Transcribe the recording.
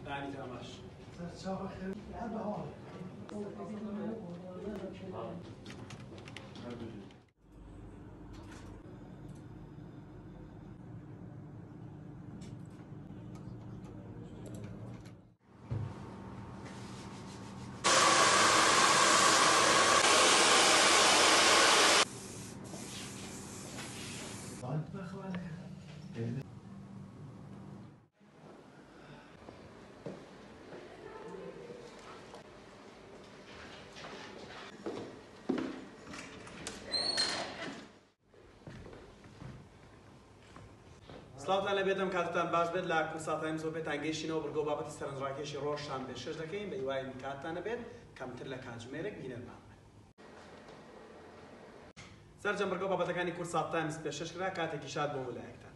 يعني تماش سڵاوتان لە بێتم کاتتان باش بێت لە کورساتان زۆربێتان گەیشتینەوە بەرگۆ بابەتی سەرنجڕاکێشی ڕۆژتان پێشکەش دەکەین بە هیوای کاتتانە بێت کەمتر لە کاتژمێرێک بینەرمان بێت. سەرجەم بەرگۆ بابەتەکانی کورسات تایمز پێشکەش کرا کاتێکی شاد بۆ لایەکتان.